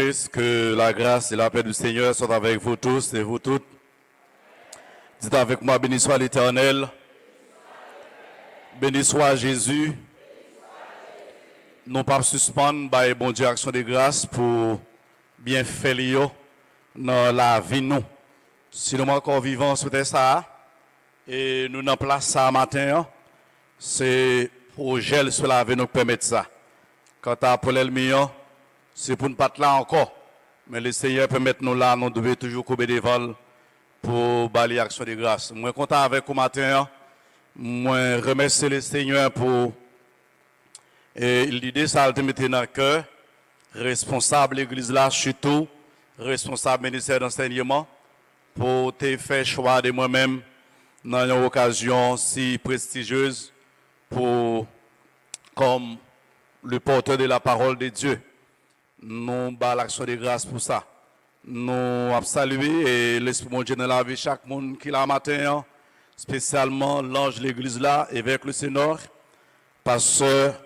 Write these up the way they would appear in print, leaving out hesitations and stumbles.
Que la grâce et la paix du Seigneur soient avec vous tous et vous toutes. Dites avec moi, béni soit l'Éternel, béni soit Jésus. Nous pas suspendre, bah, bon Dieu, action de grâce pour bien faire dans la vie nous. Si nous sommes encore vivants sur ça, et nous en place ça matin, c'est pour gel sur la vie nous permettre ça. Quant à Paul Elmion, c'est pour ne pas être là encore. Mais le Seigneur permet nous là, nous devons toujours couper des vols pour balayer l'action de grâce. Moi, content avec vous matin. Moi, remercie le Seigneur pour l'idée, ça a été mis dans le cœur. Responsable l'église là, surtout, responsable ministère d'enseignement, pour te faire choix de moi-même dans une occasion si prestigieuse pour, comme le porteur de la parole de Dieu. Nous bas l'action de grâce pour ça. Nous avons salué et l'Esprit de Dieu dans la vie chaque monde qui l'a matin, spécialement l'ange de l'église là, évêque le Seigneur, pasteur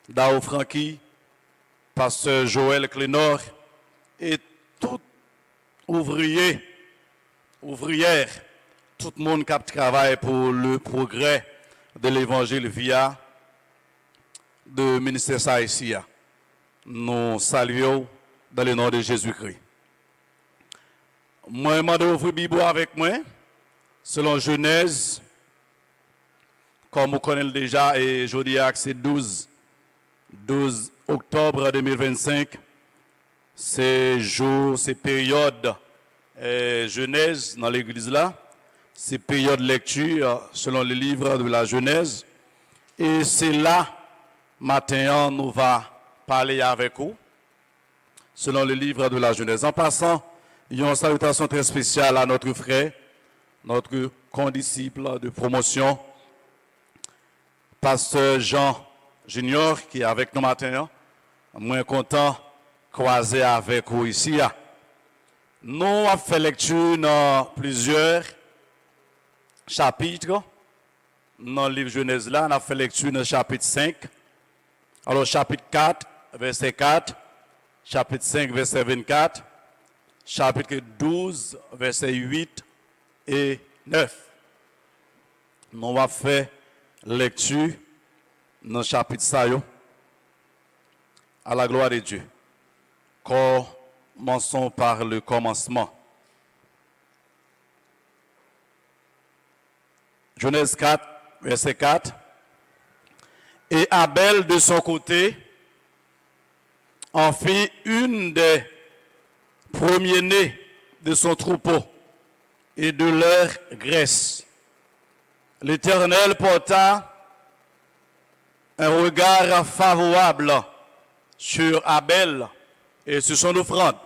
Dao Francky, pasteur Joël Clénor et tout ouvrier, ouvrière, tout le monde qui travaille pour le progrès de l'évangile via le ministère ça ici. Nous saluons dans le nom de Jésus-Christ. Moi, je demande d'ouvrir Bible avec moi, selon Genèse, comme vous connaissez déjà, et je dis que c'est 12 octobre 2025, c'est jour, c'est période Genèse dans l'église là, c'est période lecture selon le livre de la Genèse, et c'est là, matin, nous va parler avec vous, selon le livre de la Genèse. En passant, il y a une salutation très spéciale à notre frère, notre condisciple de promotion, pasteur Jean Junior, qui est avec nous matin. Moi, content de croiser avec vous ici. Nous avons fait lecture dans plusieurs chapitres. Dans le livre Genèse, là, on a fait lecture dans le chapitre 5. Alors, chapitre 4, verset 4, chapitre 5, verset 24, chapitre 12, verset 8 et 9. Nous avons fait lecture dans le chapitre 5, à la gloire de Dieu. Commençons par le commencement. Genèse 4, verset 4. Et Abel, de son côté, en fit une des premiers-nés de son troupeau et de leur graisse. L'Éternel porta un regard favorable sur Abel et sur son offrande.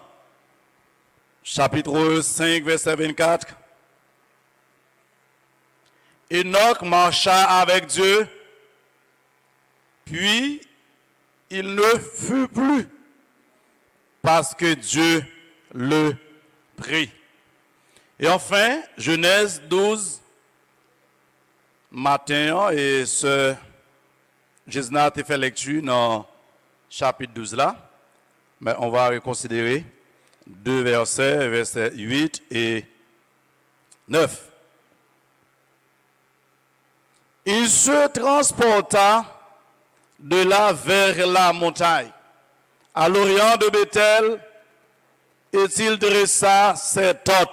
Chapitre 5, verset 24. Enoch marcha avec Dieu, puis il ne fut plus parce que Dieu le prit. Et enfin, Genèse 12, matin, et ce Gisna a fait lecture dans chapitre 12 là, mais on va reconsidérer deux versets, versets 8 et 9. Il se transporta de là vers la montagne, à l'orient de Bethel, et il dressa ses tentes,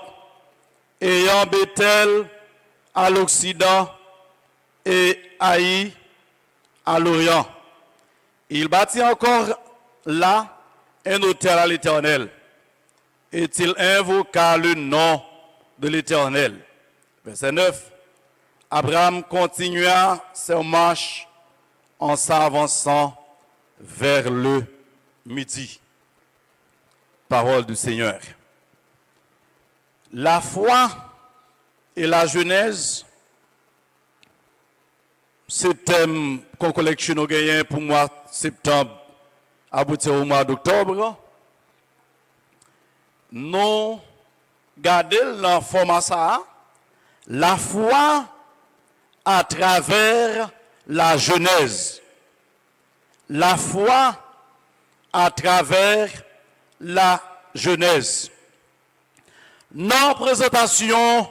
ayant Bethel à l'occident et Haï à l'orient. Il bâtit encore là un autel à l'Éternel, et il invoqua le nom de l'Éternel. Verset 9. Abraham continua sa marche en s'avançant vers le midi. Parole du Seigneur. La foi et la Genèse, c'est thème qu'on collectionne au gagnant pour mois septembre, abouti au mois d'octobre. Nous gardons dans format ça, la foi à travers la Genèse. La foi à travers la Genèse. Dans présentation,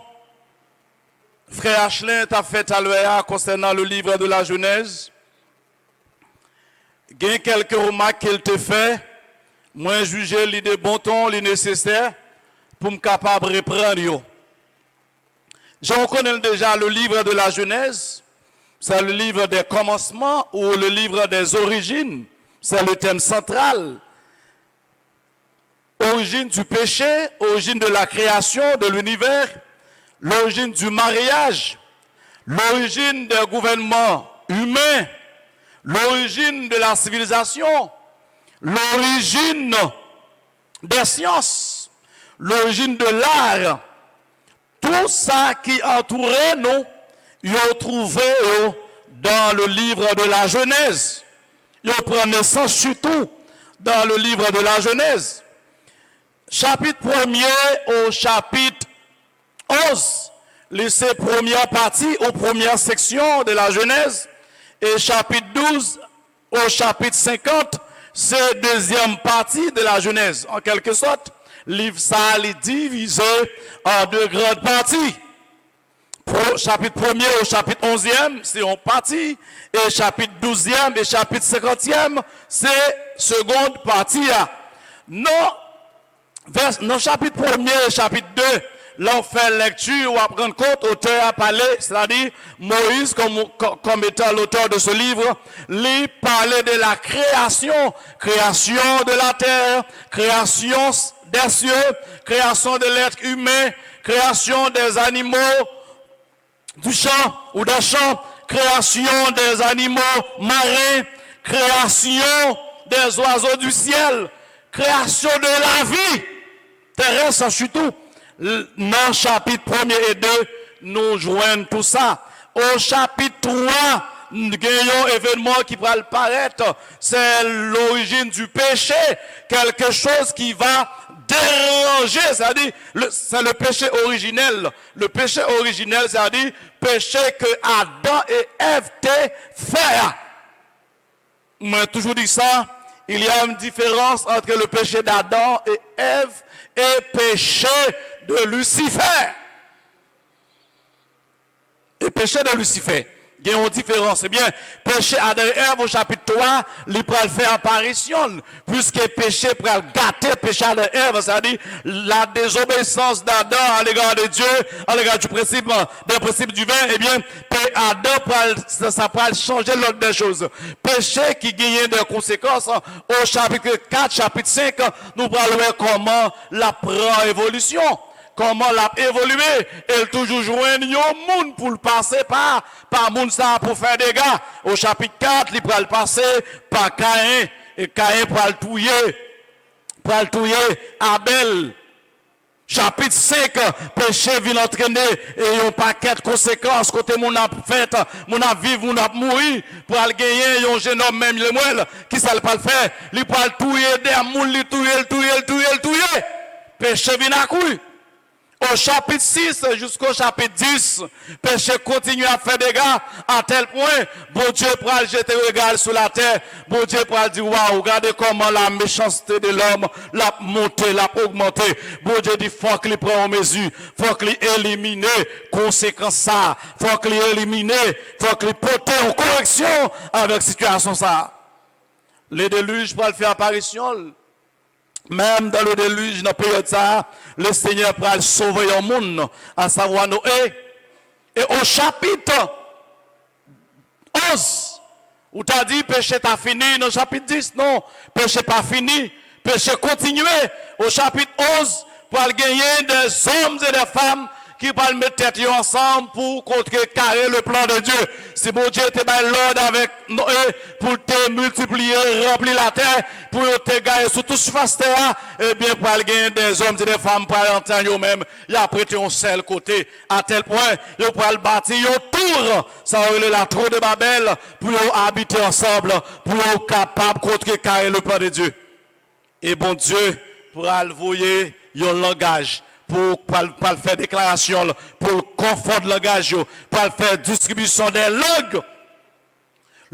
frère Ashley t'a fait à l'heure concernant le livre de la Genèse. Il y a quelques remarques qu'il te fait. Moi, juger l'idée bon ton, les nécessaire pour me capable de reprendre. J'en connais déjà le livre de la Genèse. C'est le livre des commencements ou le livre des origines. C'est le thème central. Origine du péché, origine de la création de l'univers, l'origine du mariage, l'origine des gouvernements humains, l'origine de la civilisation, l'origine des sciences, l'origine de l'art. Tout ça qui entourait nous, ils ont trouvé dans le livre de la Genèse. Ils prennent naissance surtout dans le livre de la Genèse. Chapitre 1er au chapitre 11, c'est première partie ou première section de la Genèse. Et chapitre 12 au chapitre 50, c'est deuxième partie de la Genèse. En quelque sorte, livre ça est divisé en deux grandes parties. Chapitre 1er au chapitre 11e, c'est une partie. Et chapitre 12e et chapitre 50e, c'est seconde partie. Dans chapitre 1er et chapitre 2, là on fait lecture, on va prendre compte, auteur a parlé, c'est-à-dire Moïse comme étant l'auteur de ce livre, lui parlait de la création, création de la terre, création des cieux, création de l'être humain, création des animaux du champ ou des champs, création des animaux marins, création des oiseaux du ciel, création de la vie terrestre surtout. Dans chapitre 1er et 2, nous joignons tout ça. Au chapitre 3, nous avons un événement qui va paraître. C'est l'origine du péché. Quelque chose qui va déranger. C'est-à-dire, c'est le péché originel. Le péché originel, c'est-à-dire, péché que Adam et Ève t'ont fait. Moi, toujours dit ça. Il y a une différence entre le péché d'Adam et Ève et péché de Lucifer. Et péché de Lucifer. Il y a une différence. C'est bien, péché Adam et Ève au chapitre 3, il peut faire apparition. Puisque péché peut gâter péché Adam et Ève, c'est-à-dire la désobéissance d'Adam à l'égard de Dieu, à l'égard du principe du vin, eh bien, Adam, ça peut changer l'ordre des choses. Péché qui gagne des conséquences. Au chapitre 4, chapitre 5, nous parlons comment la prend évolution. Comment l'a évolué, elle toujours joindre un monde pour le passer par monde ça pour faire des dégâts. Au chapitre 4, il va le passer par Caïn, et Caïn va le tuer Abel. Chapitre 5, péché vient entraîner et un paquet de conséquences côté mon a fait, mon a vivre, mon a mourir pour aller gagner un jeune homme même le moelle qui ça pas le faire, il va le tuer des moun, il tuer. Péché vient à couille. Au chapitre 6 jusqu'au chapitre 10, péché continue à faire des dégâts à tel point, bon Dieu pourra le jeter regard sur la terre, bon Dieu pourra dire, waouh, regardez comment la méchanceté de l'homme l'a monté, l'a augmenté. Bon Dieu dit, faut qu'il prenne en mesure, faut qu'il élimine conséquence ça, faut qu'il élimine, faut qu'il porte en correction avec situation ça. Les déluges pour le faire apparition. Même dans le déluge, dans la période ça, le Seigneur pourra sauver le monde, à savoir Noé. Et au chapitre 11, où tu as dit péché t'a fini, dans le chapitre 10, non, péché pas fini, péché continué. Au chapitre 11, pour gagner des hommes et des femmes qui vont mettre tête ensemble pour contrecarrer le plan de Dieu. Si mon Dieu te bat l'ordre avec Noé pour te multiplier, remplir la terre, pour te gagner sur toute surface terre, eh bien, pour gagner des hommes et des femmes, pour entendre eux-mêmes, il a prêté un seul côté, à tel point, ils pour bâtir un tour, ça aurait la tour de Babel, pour habiter ensemble, pour être capable de contrecarrer le plan de Dieu. Et bon Dieu, pour envoyer un langage, pour faire déclaration, pour confondre le langage, pour faire distribution des langues.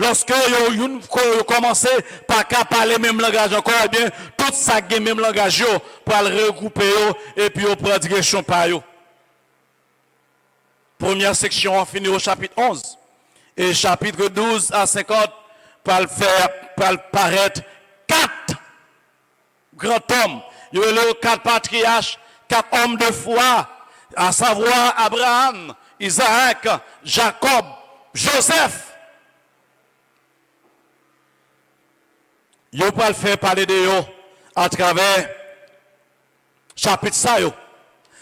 Lorsque vous commencez par qu'à parler même langage encore, eh bien, tout ça qui même langage pour le regrouper et puis au prendre direction par eux. Première section, on finit au chapitre 11. Et chapitre 12 à 50, pour paraître 4 grands hommes. Il y a eu 4 patriarches, 4 hommes de foi, à savoir Abraham, Isaac, Jacob, Joseph. Yo pas le faire parler de eux à travers chapitre ça.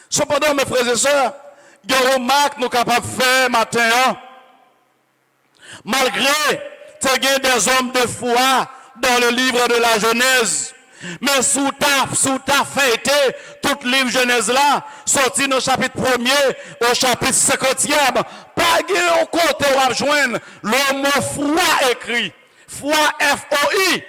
Cependant, mes frères et sœurs, il y a une remarque nous capables de faire matin. Malgré des hommes de foi dans le livre de la Genèse, mais sous ta fêté, tout le livre Genèse là, sorti dans le chapitre 1er au chapitre 50e, pas de côté où joindre le mot foi écrit. Foi F-O-I.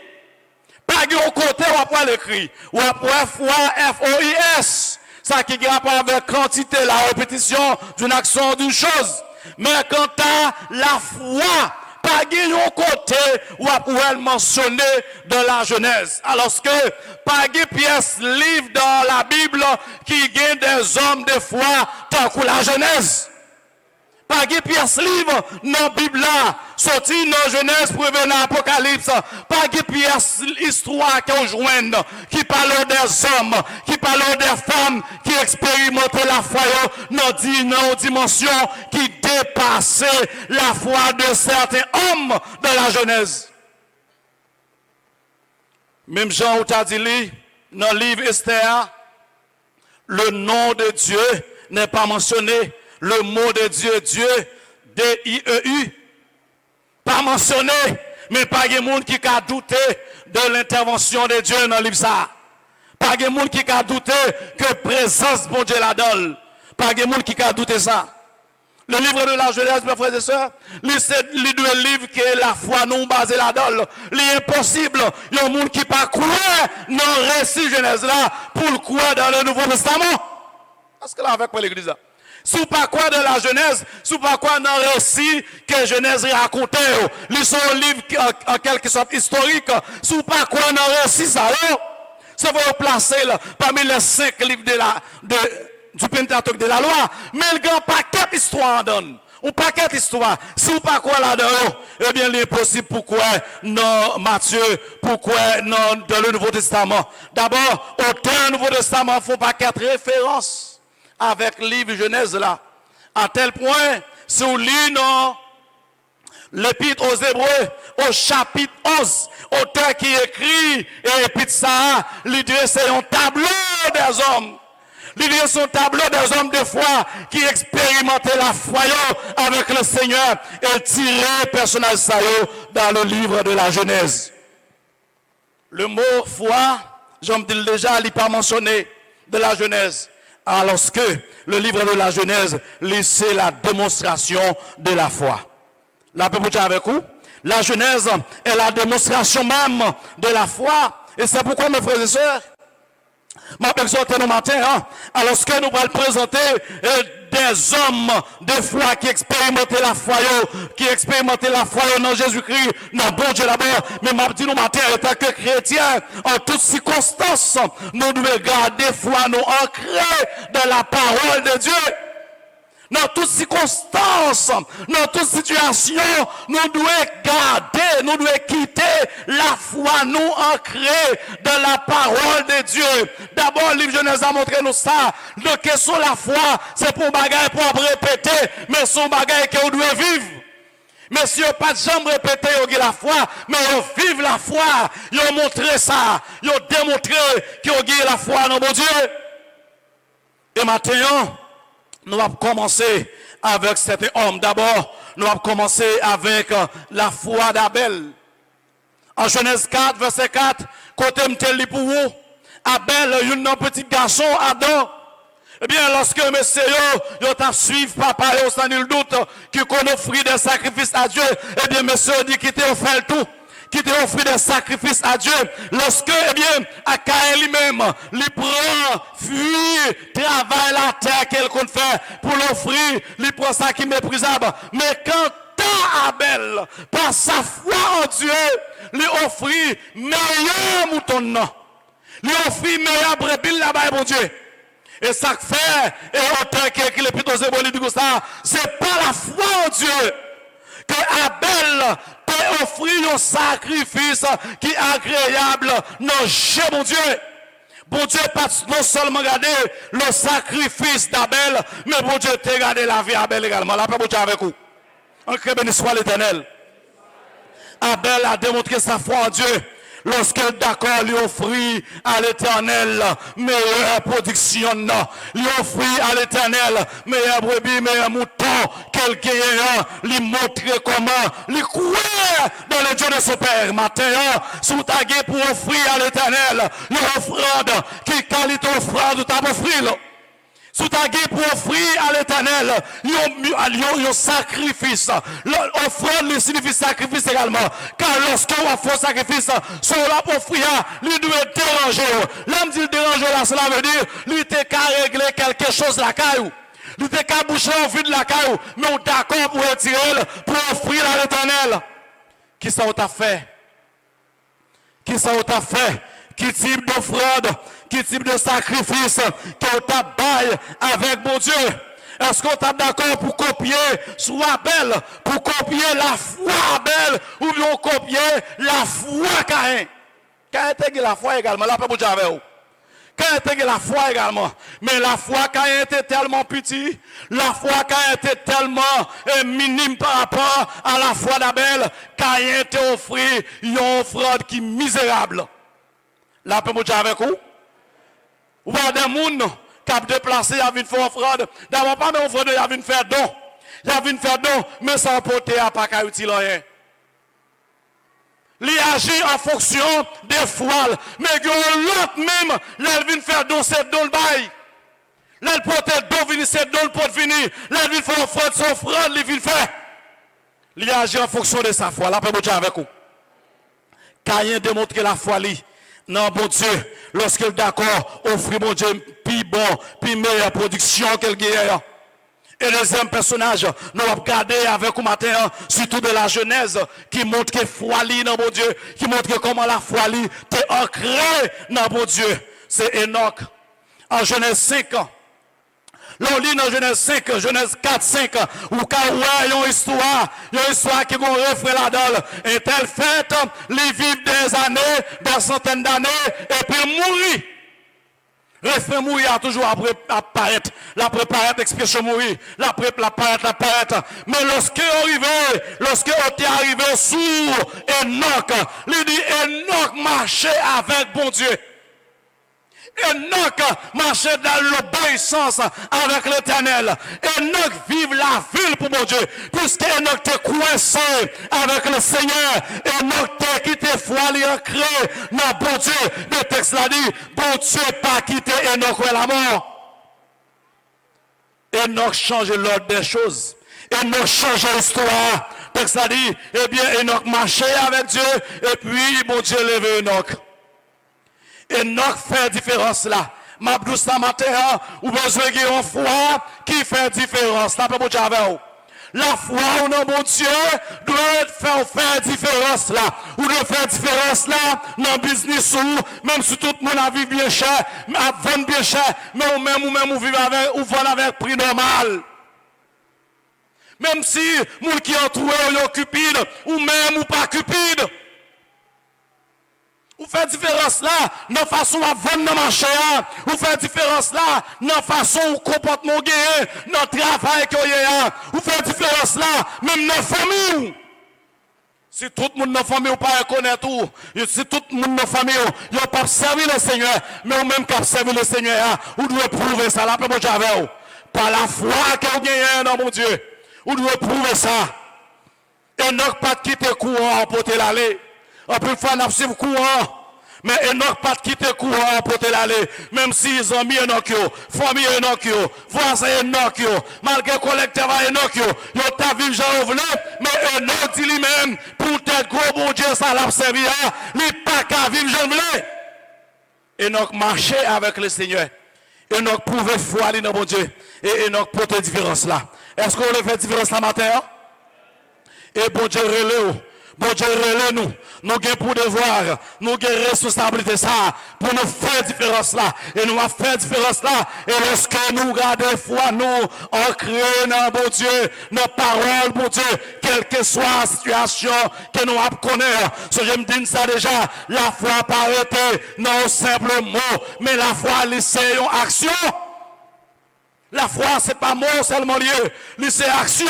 Pas de côté où on l'écrit. Ou après foi F-O-I-S. Ça qui a rapport avec quantité, la répétition d'une action, d'une chose. Mais quant à la foi, pas de côté où on peut mentionner dans la Genèse. Alors que pas de pièce livre dans la Bible qui gagne des hommes de foi tant que la Genèse. Pas de pièce livre dans la Bible là, sorti dans Genèse pour venir dans l'Apocalypse. Pas de pièce histoire qu'on joigne, qui parle des hommes, qui parle des femmes, qui expérimentent la foi dans une dimension qui dépassait la foi de certains hommes dans la Genèse. Même Jean t'a dit dans le livre Esther, le nom de Dieu n'est pas mentionné. Le mot de Dieu, Dieu, D-I-E-U, pas mentionné, mais pas de monde qui a douté de l'intervention de Dieu dans le livre ça. Pas de monde qui a douté que la présence de Dieu là-dedans. Pas de monde qui a douté ça. Le livre de la Genèse, mes frères et sœurs, c'est le livre qui est la foi non basée là-dedans. L'impossible, il y a un monde qui pas croire dans le récit Genèse là pour le croire dans le Nouveau Testament. Parce que là, avec moi l'église là. Sous pas quoi de la Genèse, sous pas quoi dans le récit que Genèse racontait, ils sont un livre en quelque sorte historique, sous pas quoi dans le récit ça, ça va placer là, parmi les 5 livres du Pentateuque de la loi, mais le grand paquet d'histoire en donne. Un paquet d'histoire. Si vous pas quoi là-dedans, eh bien, il est possible pourquoi non Matthieu, pourquoi non dans le Nouveau Testament. D'abord, autant le Nouveau Testament, il faut pas quatre références avec le livre Genèse là. À tel point, si vous lisez dans l'épître aux Hébreux, au chapitre 11, auteur qui écrit, et l'épître ça, l'idée c'est un tableau des hommes. L'idée c'est un tableau des hommes de foi qui expérimentaient la foi avec le Seigneur et tiraient personnage ça dans le livre de la Genèse. Le mot foi, j'en dis déjà, il n'est pas mentionné de la Genèse. Alors que le livre de la Genèse, c'est la démonstration de la foi. Là, peut vous avec vous? La Genèse est la démonstration même de la foi. Et c'est pourquoi, mes frères et sœurs, ma personne nous matin, alors que nous allons présenter des hommes de foi qui expérimentaient la foi, dans Jésus-Christ, dans bon Dieu d'abord, mais m'a dit nous matin, en tant que chrétiens, en toutes circonstances, nous devons garder foi, nous ancrer dans la parole de Dieu. Dans toutes circonstances, dans toute situation, nous devons garder, nous devons quitter la foi, nous ancrer dans la parole de Dieu. D'abord, le livre Genèse a montré nous ça. La question de la foi, c'est pour bagaille pour répéter, mais son bagaille que vous devez vivre. Mais si vous pas de jamais répéter la foi, mais vous vivez la foi, vous montré ça, vous démontré que vous avez la foi dans mon Dieu. Et maintenant, nous allons commencer avec cet homme. D'abord, nous allons commencer avec la foi d'Abel. En Genèse 4, verset 4, côté m'tel pour vous, Abel, un petit garçon, Adam. Eh bien, lorsque monsieur yo t'a suivi papa yo sans nul doute qui qu'on offrit des sacrifices à Dieu, eh bien monsieur dit qu'il t'a offert tout. Qui t'a offert des sacrifices à Dieu. Lorsque, eh bien, à Caïn lui-même, il prend, fuit, travaille la terre qu'elle compte faire pour l'offrir, il prend ça qui est méprisable. Mais quand temps Abel, par sa foi en Dieu, lui offrit meilleur mouton, lui offrit meilleur brebis là-bas, bon Dieu. Et ça fait, et autant que les plutôt symbolique de ça, c'est pas la foi en Dieu que Abel t'a offert un sacrifice qui est agréable. Non, j'ai mon Dieu. Bon Dieu pas non seulement regardé le sacrifice d'Abel, mais bon Dieu t'a regardé la vie d'Abel également. La paix bon Dieu avec vous. En béni soit l'Éternel. Abel a démontré sa foi en Dieu. Lorsqu'elle d'accord lui offrit à l'Éternel meilleure production, lui offrit à l'Éternel meilleur brebis, meilleur mouton, qu'elle gagne, lui montrer comment, lui croire dans le Dieu de son Père. Matin, sous ta guet pour offrir à l'Éternel l'offrande, qui qualité offrande t'as offrir. Sous ta guet pour offrir à l'Éternel un sacrifice. L'offrande signifie sacrifice également. Car lorsqu'on fait un sacrifice, sur la pour offrir, lui doit déranger. L'homme dit déranger là, cela veut dire, lui t'es qu'à régler quelque chose la caillou. Lui t'es qu'à boucher au vide la caillou. Mais on d'accord pour retirer, pour offrir à l'Éternel. Qui ça t'a fait? Qui ça t'a fait? Qui type d'offrande? Qui type de sacrifice qu'on t'a bail avec mon Dieu? Est-ce qu'on t'a d'accord pour copier sur Abel, pour copier la foi Abel, ou bien copier la foi Caïn? Caïn était la foi également, là, pas pour Dieu avec vous. Caïn était la foi également, mais la foi Caïn était tellement petit, la foi Caïn était tellement minime par rapport à la foi d'Abel, Caïn était offert une offrande qui est misérable. Là, pas pour Dieu avec vous. Ou pas des gens qui ont déplacé, ils viennent faire offrande. D'abord, pas même offrande, ils viennent faire don. Ils viennent faire don, mais sans porter à pas qu'à utiliser rien. Ils agissent en fonction des foiles. Mais l'autre même, ils viennent faire don, c'est don le bail. Ils portent don, c'est don le porte venir. Ils viennent faire offrande, c'est offrande, ils viennent faire. Ils agissent en fonction de sa foi. Là, peut vous avec vous. Caïn démontre la foi, lui. Non, bon Dieu, lorsqu'il est d'accord, offre mon Dieu, puis bon, puis meilleure production qu'elle gagne. Et le deuxième personnage, nous allons regarder avec vous matin, surtout de la Genèse, qui montre que foi li dans mon Dieu, qui montre comment la foi li est ancrée dans mon Dieu. C'est Enoch. En Genèse 5 ans. L'on lit dans Genèse 5, Genèse 4, 5, où quand ouais, une histoire qui vont refrain là-dedans. Et telle fête, les vivent des années, des centaines d'années, et puis mourir. Refrain mourir a toujours après apparaître. La préparette, expression mourir. La apparaître. Mais lorsque on est arrivé sous Enoch, il dit Enoch marchait avec bon Dieu. Enoch marchait dans l'obéissance avec l'Éternel. Enoch vive la ville pour mon Dieu. Puisque Enoch t'est coincé avec le Seigneur. Enoch t'est quitté foi, il ancré dans bon Dieu. Le texte l'a dit, bon Dieu pas quitté Enoch ou la mort. Enoch change l'ordre des choses. Enoch change l'histoire. Le texte l'a dit, eh bien Enoch marchait avec Dieu. Et puis bon Dieu levait Enoch. Enoch fait différence là. M'abdou ce matin, ou besoin de une foi qui fait différence. Là, pour la foi au nom de Dieu doit faire différence là. Ou doit faire différence là dans le business ou même si tout le monde a vu bien cher, a vendre bien cher, mais ou même ou vivre avec ou vendre avec prix normal. Même si moun qui entouré ou cupide ou même ou pas cupide. Ou fait différence là, dans façon à vendre dans le marché, ou fait différence là, dans façon où comportement gagné, dans le travail qu'il y a, ou fait différence là, même dans la famille. Si tout le monde dans la famille ou pas reconnaître tout, si tout le monde dans la famille, il n'a pas servi le Seigneur, mais ou même qu'à servir le Seigneur, ou doit prouver ça là, pour j'avais par la foi qu'il gagne dans mon Dieu, ou doit prouver ça. Et non pas quitter courant pour te l'aller. En plus, fois, n'a pas courant. Mais Enoch pas quitter courant pour te l'aller. Même si ils ont mis Enoch, famille Enoch, voisin Enoch, malgré collecteur Enoch, ils ont vu Jean voulu, mais Enoch dit lui-même, pour tel gros bon Dieu, ça l'a servi, il pas qu'à vivre Jean voulu. Enoch marchait avec le Seigneur. Enoch pouvait foi dans bon Dieu. Et Enoch portait différence là. Est-ce qu'on le fait différence là matin? Et bon Dieu relève. Bon Dieu relève nous. Nous avons pour devoir, nous avons responsabilité ça pour nous faire différence là. Et nous avons fait différence là. Et lorsque nous regardons foi, nous ancrés dans bon Dieu, nos paroles, bon Dieu, quelle que soit la situation que nous avons connaître. So, je me dis ça déjà, la foi pas arrêter non simple mot, mais la foi, c'est une action. La foi, c'est pas mot seulement lié, c'est action.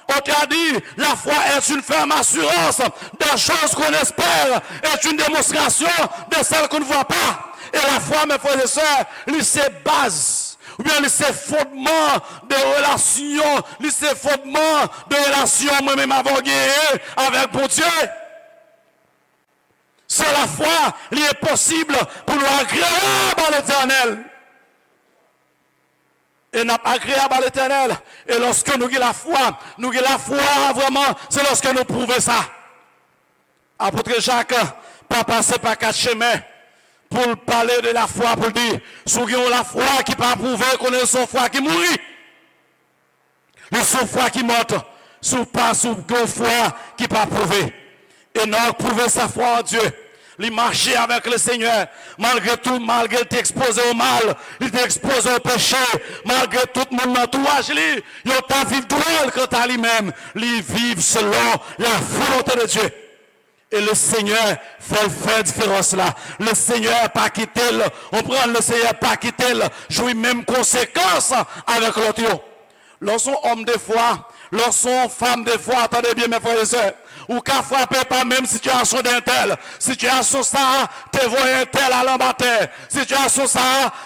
On t'a dit, la foi est une ferme assurance des choses qu'on espère, est une démonstration de celles qu'on ne voit pas. Et la foi, mes frères et sœurs, c'est base, ou bien c'est fondement de relation, c'est fondement de relation moi-même avant gagné avec bon Dieu. Sans la foi, il est possible pour nous agréable à l'Éternel. Et n'a pas agréable à l'Éternel. Et lorsque nous avons la foi vraiment, c'est lorsque nous prouvons ça. Apôtre Jacques, pas passer par 4 chemins pour parler de la foi, pour dire, si vous avez la foi qui pas prouver qu'on est son foi qui mourit. Le son foi qui monte, sous pas sous une foi qui pas prouver. Et non, prouver sa foi en Dieu. Il marchait avec le Seigneur, malgré tout, malgré qu'il exposé au mal, il était exposé au péché, malgré tout le monde entourage, il a pas vivre droit quant à lui-même, il vit selon la volonté de Dieu. Et le Seigneur fait différence là. Le Seigneur pas quitté, on prend le Seigneur pas quitté, jouit même conséquence avec l'autre. Lorsqu'on homme de foi, lorsqu'on femme de foi, attendez bien mes frères et sœurs, ou qu'à frapper pas même situation d'un tel. Situation ça, te vois un tel à l'embatteur. Situation ça,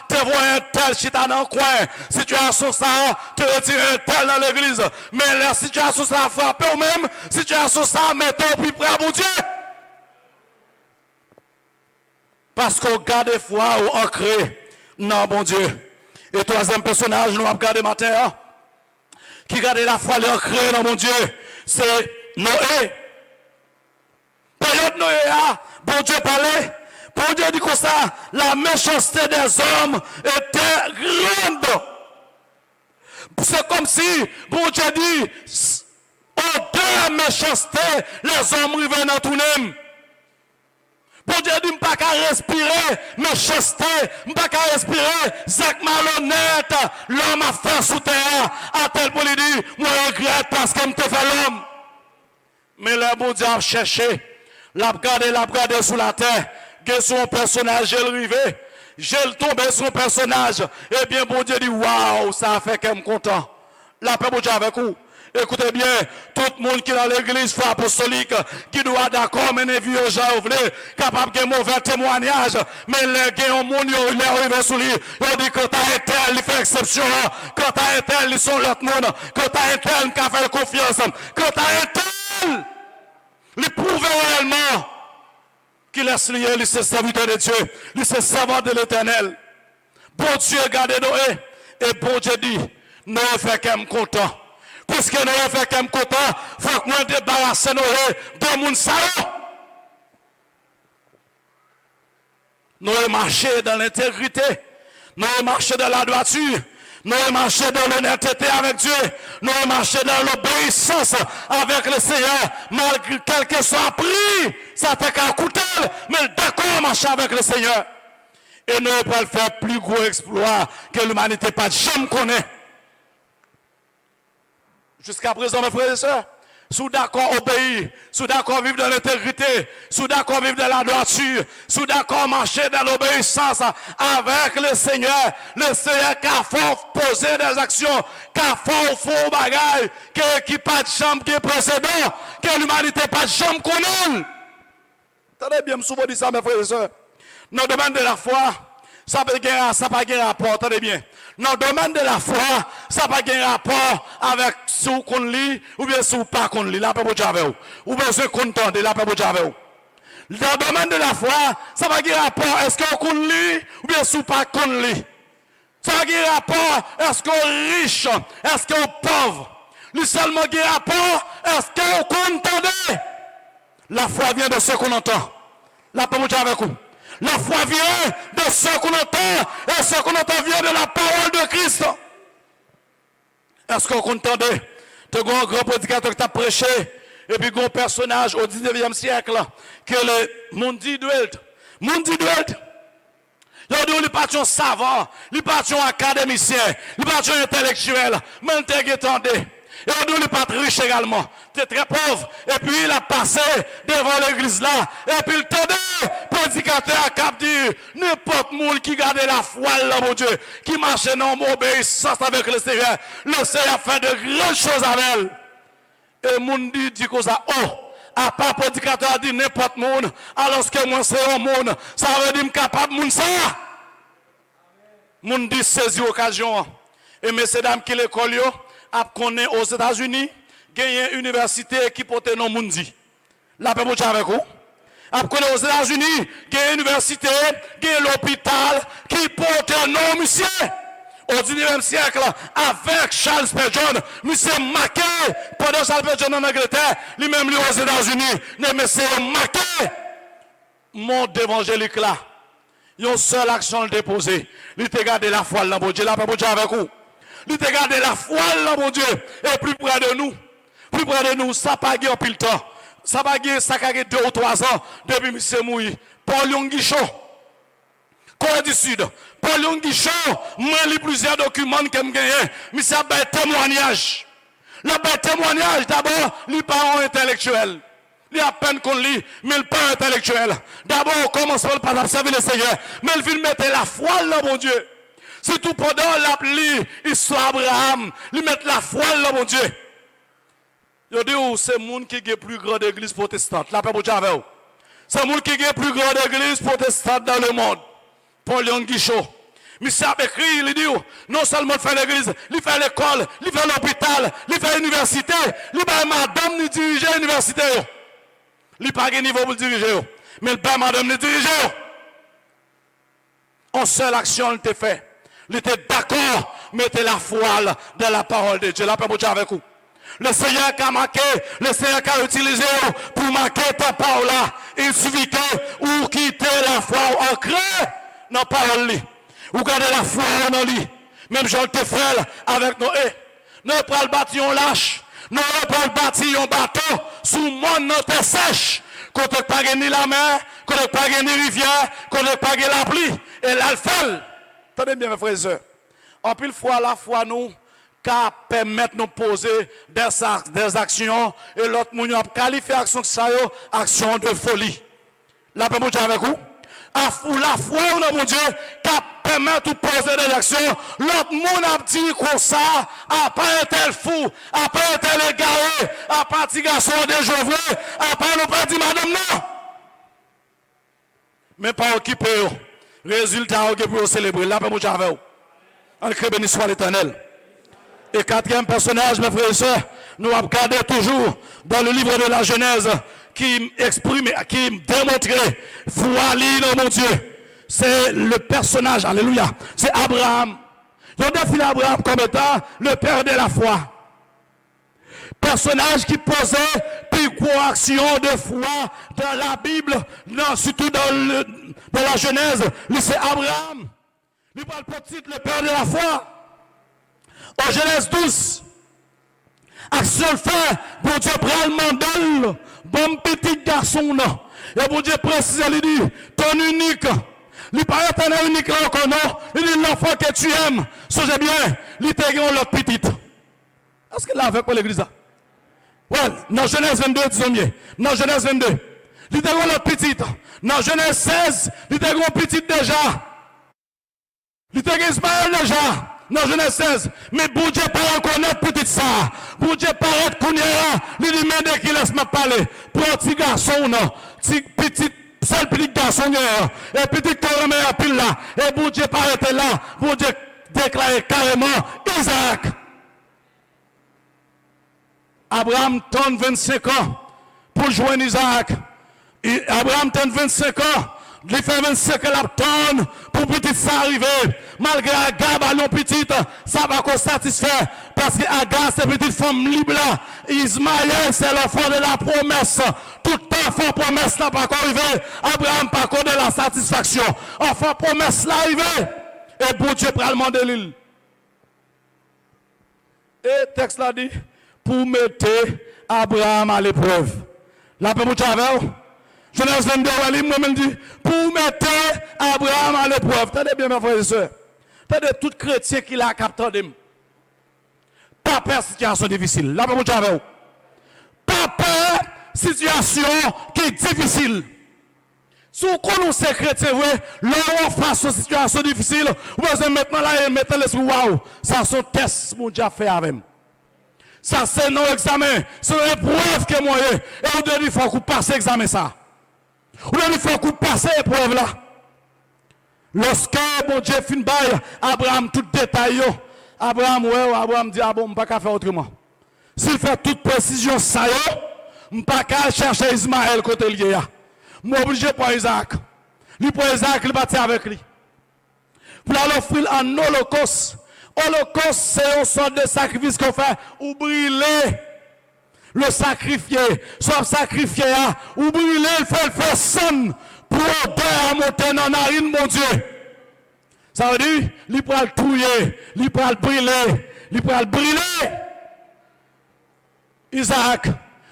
te vois un tel chita dans le coin. Situation ça, te retire un tel dans l'église. Mais la situation ça frappe ou même, situation ça, mettons plus près à mon Dieu. Parce qu'on garde foi ou ancré dans bon Dieu. Et troisième personnage, nous avons regardé matin, qui garde la foi ancré dans mon Dieu, c'est Noé. Période Noé, bon Dieu parlait, bon Dieu dit comme ça, la méchanceté des hommes était grande. C'est comme si, bon Dieu dit, au-delà de la méchanceté, les hommes reviennent dans tout même. Bon Dieu dit, je ne peux pas respirer méchanceté, je ne peux pas respirer Zach malhonnête, l'homme a fait sous terre, à tel point il dit, moi je regrette parce que je te fais l'homme. Mais le bon Dieu a cherché. L'a regardé sous la terre, que son personnage, j'ai rivé, j'ai tombé sur son personnage, et bien bon Dieu dit, waouh, ça a fait qu'elle me content. La paix bon Dieu avec vous. Écoutez bien, tout le monde qui est dans l'église foi apostolique, qui doit d'accord, mener vieux gens, capable de mauvais témoignage, mais les gens, au monde, ils arrivent sous lui, ils disent que t'as été, il fait exception, quand t'as été, ils sont l'autre monde, quand t'as été, ils ont fait confiance, quand t'as été, il prouve réellement qu'il est lié, il est serviteur de Dieu, il est servant de l'Éternel. Bon Dieu garde Noé, et bon Dieu dit, Noé fait qu'elle me content. Puisque Noé fait qu'elle me content, il faut que moi débarrasse Noé de mon salaud. Noé marchait dans l'intégrité, Noé marchait dans la droiture, Noé marchait dans l'honnêteté avec Dieu. Noé marchait dans l'obéissance avec le Seigneur. Malgré quel que soit pris, ça fait qu'à coûter, mais d'accord marcher avec le Seigneur. Et Noé peut faire plus gros exploit que l'humanité pas de jamais connaît. Jusqu'à présent, mes frères et sœurs, sous d'accord obéir, sous d'accord vivre dans l'intégrité, sous d'accord vivre dans la droiture, sous d'accord marcher dans l'obéissance avec le Seigneur qui a fort poser des actions, qui a fort bagaille, qui pas de chambre qui est précédent, que l'humanité pas de chambre connaît. Attendez bien, me souvent dit ça, mes frères et sœurs. Dans le domaine de la foi, ça n'a pas de rapport, attendez bien. Dans le domaine de la foi, ça n'a pas de rapport avec si vous lit ou bien si vous pas qu'on lit, la paix pour Dieu avec vous. Ou bien si vous entendez, la paix pour Dieu avec vous. Dans le domaine de la foi, ça n'a pas de rapport est-ce qu'on lit ou bien si vous pas qu'on lit. Ça n'a pas de rapport est-ce qu'on est riche, est-ce qu'on est pauvre. Le seulement qui rapport est-ce qu'on entendez. La foi vient de ce qu'on entend. La paix pour Dieu avec vous. La foi vient de ce qu'on entend, et ce qu'on entend vient de la parole de Christ. Est-ce qu'on entendait? Tu as un grand prédicateur qui t'a prêché, Et puis, un personnage au 19e siècle, que le Mundi Dwelt. Mundi Dwelt, il n'est pas un savant, il n'est pas un académicien, il n'est pas un intellectuel, mais il est attendé. Et on n'est pas riche également. Il est très pauvre. Et puis il a passé devant l'église là. Et puis il tendait, prédicateur à cap dire, n'importe monde qui garde la foi là, mon Dieu, qui marche dans l'obéissance avec le Seigneur fait de grandes choses avec elle. Et mon dit comme ça, oh, à part prédicateur a dit n'importe monde, alors que moi c'est un monde, ça veut dire capable de ça. Mon dit saisit l'occasion. Et messieurs dames qui l'école yo, a connaît aux États-Unis, il y a une université qui porte le nom Mundi. La paix avec vous. A connaît aux États-Unis, il y a une université, il y a l'hôpital qui porte le nom monsieur. Au 19e siècle, avec Charles Spurgeon, monsieur marqué, pendant Charles Spurgeon en Angleterre, lui-même lui aux États-Unis, mais monsieur marqué, monde évangélique là. Il y a une seule action déposée. Il te garde la foi là, mon Dieu, la paix avec vous. Il te garde la foi là, mon Dieu, et plus près de nous, ça pas en pile temps. Ça va gagner, ça a 2 ou 3 ans depuis M. Mouy. Paul Yonguicho, Corée du Sud. Paul Yonguicho, moi, j'ai plusieurs documents que j'ai gagnés. Mais ça a un témoignage. Le témoignage, d'abord, les parents intellectuels. Il y a peine qu'on lit, mais le pas intellectuel. D'abord, on commence par observer le Seigneur. Mais il veut mettre la foi là, mon Dieu. C'est tout pendant l'appli, histoire d'Abraham, lui mettre la foi là, mon Dieu. Je dis, c'est le monde qui est plus grand d'église protestante. La paix pour Dieu avec vous. C'est le monde qui est plus grand d'église protestante dans le monde. Paul Yonguicho. Mais ça écrit, il dit, non seulement il fait l'église, il fait l'école, il fait l'hôpital, il fait l'université, il fait madame de diriger l'université. Il n'a pas de niveau pour diriger. Mais il fait madame de diriger. En seule action, il te fait. Il était d'accord, mettez la foi dans la parole de Dieu. La paix pour Dieu avec vous. Le Seigneur qui a marqué, le Seigneur qui a utilisé pour marquer ta parole là. Il suffit que vous quittez la foi ancrée dans la parole. Vous gardez la foi dans lui. Même Jean te frère avec Noé. Nous prenons le bâtiment lâche. Nous prenons le bâtiment bateau sous monde notre sèche. Quand on n'a pas ni la mer, quand on n'a pas ni rivière, quand on n'a pas la pluie. Et là, il fait. Tenez bien, mes frères et sœurs. En pile fois, la foi nous, qu'à permettre de nous poser des actions, et l'autre, nous a qualifié action action de folie. La paix avec vous. La foi, mon Dieu, qu'à permettre de poser des actions, l'autre monde a dit comme ça, à pas un tel fou, à pas un tel égaré, à pas un garçon de Jovet, à pas nous pas dit madame non. Mais pas occupé. Résultat, on peut célébrer. La paix avec vous. En crée béni soit l'Éternel. Et 4e personnage, mes frères et sœurs, nous regardons toujours dans le livre de la Genèse qui exprime, qui démontre foi, mon Dieu. C'est le personnage, alléluia. C'est Abraham. On définit Abraham comme étant le père de la foi. Personnage qui posait plus grosse action de foi dans la Bible, non, surtout dans la Genèse. C'est Abraham. Il parle petit le père de la foi. En Genèse 12, action fait, bon Dieu prend le mandat, bon petit garçon, non. Et bon Dieu précise, il dit, ton unique, il paraît ton unique là encore, non. Il dit, l'enfant que tu aimes, songez bien, il te gagne l'autre petite. Est-ce que là, avec quoi l'église là? Ouais, dans Genèse 22, disons bien. Dans Genèse 22, il te gagne l'autre petite. Dans Genèse 16, il te gagne petite déjà. Il te gagne Ismaël déjà. Dans Genèse 16, mais bon Dieu pas reconnaître petite ça. Bon Dieu paraît qu'on y a, lui dit, mais dès qu'il laisse me parler, prends petit garçon, non, petit, seul petit garçon, et petit corps à pile là, et bon Dieu paraît là, bon Dieu déclare carrément Isaac. Abraham tente 25 ans pour joindre Isaac. Et Abraham tente 25 ans. Il fait 25 ans l'attendre pour petit ça arriver. Malgré Agar, ballon petite, ça va qu'on satisfaire. Parce que Agar, c'est petite femme libre là. Ismaël, c'est l'enfant de la promesse. Tout enfant promesse là pas arrivé. Abraham pas de la satisfaction. Enfant promesse là arrivé. Et bon Dieu prend le monde de l'île. Et texte là dit, pour mettre Abraham à l'épreuve. La paix pour Genèse 22, moi-même dit, pour mettre Abraham à l'épreuve. Tenez bien, mes frères et sœurs. Tenez tout chrétien qui l'a capté. Pas peur situation difficile. La paix pour pas peur situation qui est difficile. Si on connaît ces chrétiens, l'on face aux situations difficiles, vous pouvez maintenant là et mettre l'esprit, waouh, ça c'est un test mon Dieu fait avec moi. Ça c'est non examen, c'est une épreuve que moi et on doit dire faut qu'on passe l'examen ça. On doit dire faut qu'on passe l'épreuve là. Lorsque mon Dieu fin bail Abraham tout détail, Abraham dit ah bon, pas qu'à faire autrement. S'il fait toute précision ça yo, pas qu'à chercher Ismaël côté lié. Moi obligé pour Isaac. Lui pour Isaac, il partit avec lui. Pour l'offrir en holocauste. Holocauste, c'est une sorte de sacrifice qu'on fait ou brûler. Le sacrifier, soit sacrifier, ou brûler, il faut le faire sonne pour odeur monter dans la narine, mon Dieu. Ça veut dire, il peut le touiller, il peut le brûler, il peut le brûler. Isaac,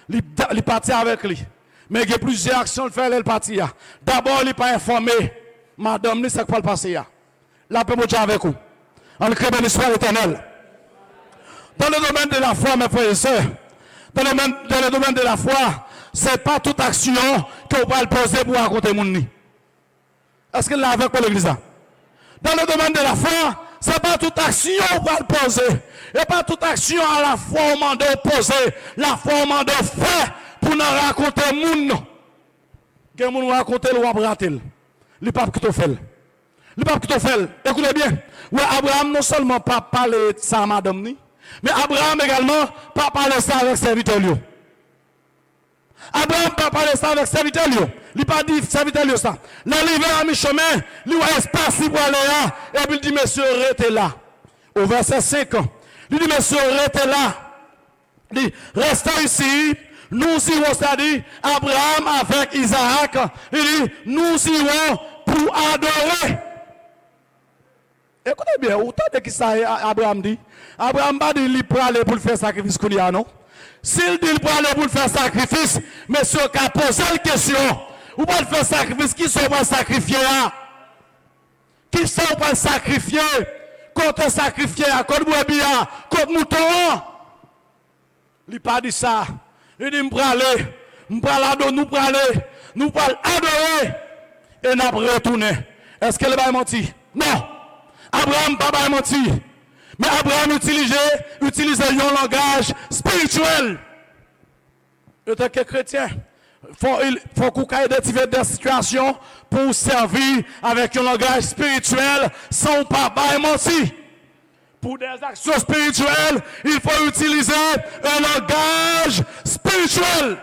il partit avec lui. Mais il y a plusieurs actions à faire, elle partit. D'abord, il n'est pas informé. Madame, c'est quoi le passé. La paix est avec vous. On crée une histoire éternelle. Dans le domaine de la foi, mes frères et sœurs, dans le domaine de la foi, ce n'est pas toute action que vous pouvez poser pour raconter mon nid. Est-ce qu'il l'a avec pour l'église? Dans le domaine de la foi, ce n'est pas toute action que vous pouvez poser. Et pas toute action à la foi au mandat opposé. La foi au mandat fait pour nous raconter moun. Que moun raconter le ou rater. Le pape qui te fait. Le pape qui te fait. Écoutez bien. Ouais, Abraham non seulement pas parler de ça à madame ni, mais Abraham également pas parler ça avec serviteur lui. Abraham pas parler ça avec serviteur lui. Il pas dit serviteur lui ça. L'arrivée à mi-chemin, lui a espace pour aller là et puis il dit monsieur restez là. Au verset 5, il dit monsieur restez là. Il dit restez ici. Nous irons, c'est-à-dire Abraham avec Isaac, il dit, nous irons pour adorer. Écoutez bien, autant de qui ça Abraham dit. Abraham pas dit qu'il peut aller pour faire sacrifice qu'on y a, non? S'il dit qu'il peut aller pour faire sacrifice, mais ce qui a posé la question, ou pas faire sacrifice, qui sont pas sacrifier là? Qui sont pas sacrifier? Contre sacrifier, contre brebis, contre mouton? Il pas dit ça. Il dit, nous allons nous adorer et nous allons retourner. Est-ce qu'elle va mentir? Non. Abraham n'a pas menti. Mais Abraham utilisait un langage spirituel. En tant que chrétien, il faut qu'on identifie des situations pour servir avec un langage spirituel sans pas mentir. Pour des actions spirituelles, il faut utiliser un langage spirituel.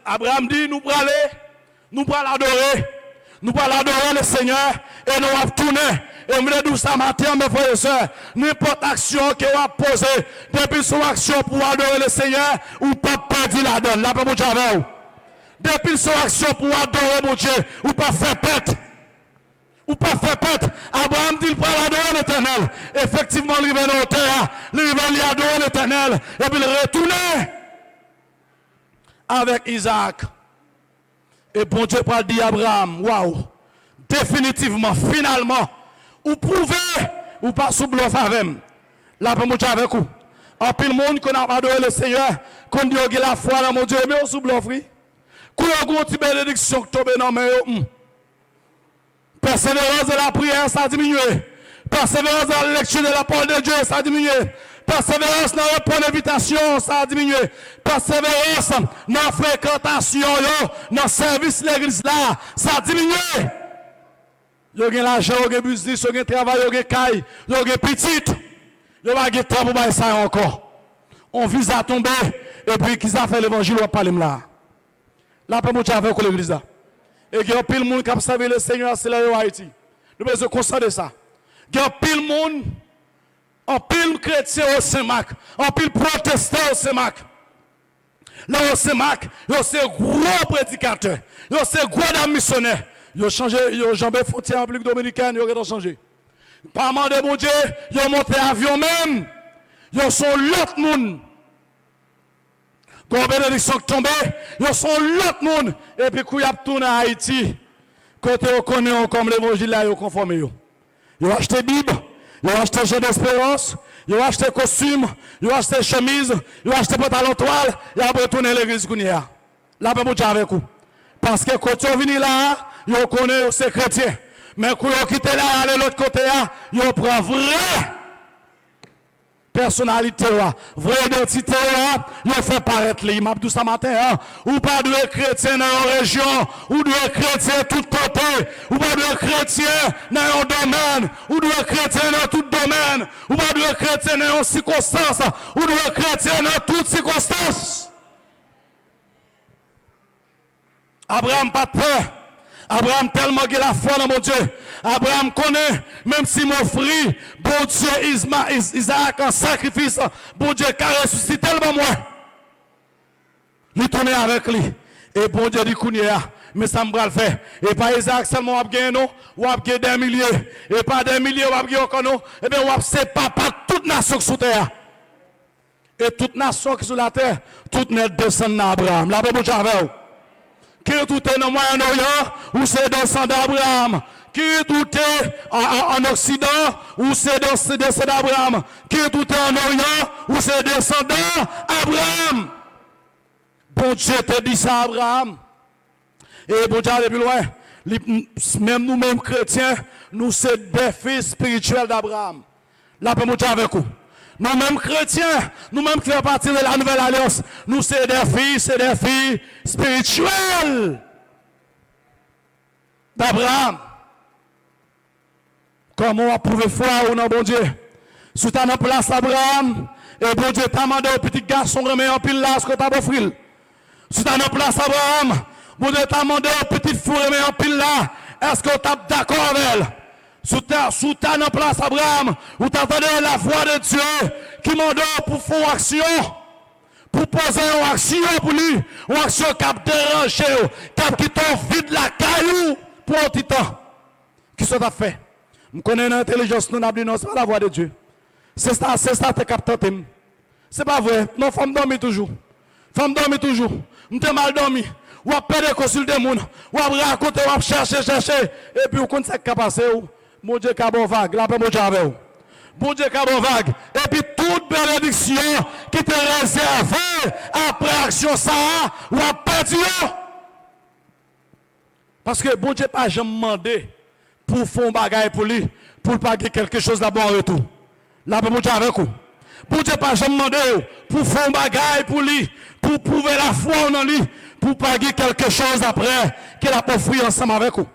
Abraham dit, nous allons adorer. Nous allons adorer le Seigneur et nous allons tourner. Et nous allons ça matin, mes frères et sœurs. N'importe action que vous avez posée, depuis son action pour adorer le Seigneur, ou pas perdre la donne. La paix avec vous. Depuis son action pour adorer mon Dieu, ou pas faire pète. Ou pas faire pète. Abraham dit, il va adorer l'Éternel. Effectivement, il va dans terre, il va adorer l'Éternel. Et puis il retourne avec Isaac. Et bon Dieu parle dit Abraham, waouh, définitivement, finalement, ou prouver, ou pas sous bluff avec. La paix avec vous. En pile monde qu'on a adoré le Seigneur, qu'on dit que la foi dans mon Dieu, mais on sous bluff, oui. Qu'on a une petite bénédiction qui tombe dans mes mains. Persévérance de la prière, ça a diminué. Persévérance dans la lecture de la parole de Dieu, ça a diminué. Persévérance dans le point d'invitation, ça a diminué. Persévérance dans la fréquentation, dans le service de l'église là, ça a diminué. Il y a l'argent, il y a business, il y a travail, il y a caille, il y a petit. Il y a pas temps pour ça encore. On vise à tomber, et puis qu'ils ont fait l'évangile, on va parler là. Là, pour moi, avec l'église là. Et il y a pile de monde qui a servi le Seigneur, c'est là en Haïti. Nous devons constater ça. Il y a pile de monde, en pile chrétien au Saint-Marc, en pile protestant au Saint-Marc. Là au Saint-Marc, il y a ces gros prédicateurs, il y a ces gros missionnaires. Ils ont changé, ils ont jambé frontière en République dominicaine, ils ont changé. Par mandat de mon Dieu, ils ont monté avion même. Ils sont l'autre monde. Quand bénédiction tombée, ils sont l'autre monde. Et puis, quand ils tournent à Haïti, côté on connaît comme l'évangile là, ils conformé. Ils ont acheté Bible, ils ont acheté jeu d'espérance, ils ont acheté costume, ils ont acheté chemise, ils ont acheté pantalon toile, ils ont retourné à l'église qu'on y a. Là, pas beaucoup avec vous. Parce que quand ils viennent là, ils connaissent ces chrétiens. Mais quand ils quittent là, aller l'autre côté là, ils prennent vrai personnalité, vraie identité, ils fait paraître les m'a dit ce matin, ou pas de chrétien dans une région, ou de chrétien tout côté, ou pas de chrétien dans un domaine, ou de chrétien dans tout domaine, ou pas de chrétien dans une circonstance, ou de chrétien dans toute circonstance. Abraham pas peur. Abraham tellement qu'il a foi dans mon Dieu. Abraham connaît, même si mon frère, bon Dieu, Isaac en sacrifice, bon Dieu qui a ressuscité tellement moins. Il tourne avec lui. Et bon Dieu dit qu'il y a, mais ça me va le faire. Et pas Isaac seulement, on a non, ou a des milliers. Et pas des milliers, on a gagné encore non. Et bien, on a c'est papa toute nation sous terre. Et toute nation qui est sur la terre, toute net descend d'Abraham. La Bible avec qui tout est dans le Moyen-Orient, ou c'est descendant d'Abraham. Qui tout est en Occident, ou c'est descendant d'Abraham. Qui tout est en Orient, ou c'est descendant d'Abraham. Bon Dieu te dit ça, Abraham. Et bon Dieu, aller plus loin. Même nous-mêmes chrétiens, nous sommes des fils spirituels d'Abraham. Là, bon Dieu avec vous. Nous-mêmes chrétiens, nous-mêmes qui faisons partie de la nouvelle alliance, nous sommes des filles spirituelles d'Abraham. Comment on prouve foi ou non, bon Dieu? Si tu as en place Abraham, et bon Dieu t'a demandé au petit garçon remet en pile là, ce que tu as offert. Si tu as en place Abraham, bon Dieu t'a demandé au petit fou remet en pile là, est-ce que tu es d'accord avec elle? Sous ta en place Abraham, où t'entendez la voix de Dieu qui m'en donne pour faire action, pour poser une action pour lui, une action qui a dérangé, qui a quitté vide la caillou pour un petit temps. Qui ça t'a fait? Je connais l'intelligence, nous n'avons non, c'est pas la voix de Dieu. C'est ça te capte. C'est pas vrai. Non, femme dormit toujours. Femme dormit toujours. M'te mal dormi. Ou à perdre consulter des gens, ou à raconter, ou à chercher, et puis vous connaissez ce qui a passé. Mon Dieu qui a bon vague, là, mon Dieu avec vous. Bon Dieu qui a bon vague. Et puis toute bénédiction qui te réservée après action ça, ou à perdu. Parce que bon Dieu pas jamais demandé pour faire un bagage pour lui, pour payer quelque chose d'abord en retour. Là, mon Dieu avec vous. Bon Dieu pas jamais demandé pour faire un bagage pour lui, pour prouver la foi en lui, pour payer quelque chose après qu'il a offert ensemble avec vous.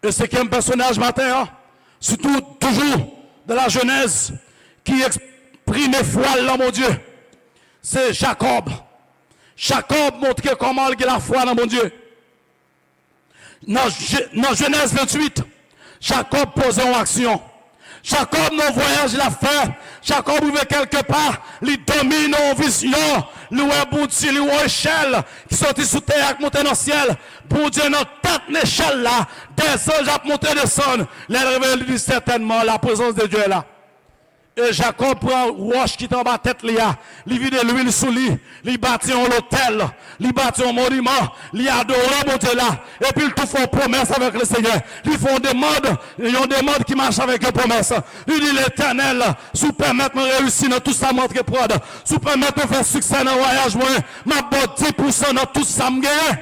Et c'est un personnage matin, surtout toujours de la Genèse, qui exprime foi dans mon Dieu. C'est Jacob. Jacob montre comment il a la foi dans mon Dieu. Dans Genèse 28, Jacob pose en action. Jacob, dans le voyage, il a fait. Jacob, il veut quelque part, il domine en vision. Il voit bon Dieu, il voit échelle qui sortit sous terre, qui monte dans le ciel. Bon Dieu, dans toute l'échelle là, des anges à monter et descendre. Les révèle dit certainement la présence de Dieu est là. Et Jacob prend roche qui est en bas de tête, il vide l'huile sous lui, il bâtit un hôtel, il bâtit un monument, il adore mon Dieu là. Et puis ils tout font promesse avec le Seigneur. Ils font des modes qui marchent avec une promesse. Il dit l'Éternel, sous permettre de réussir dans tout ça, montre prod. Sous permettre de faire succès dans le voyage, moi, ma bonne 10% dans tout ça, me gagne.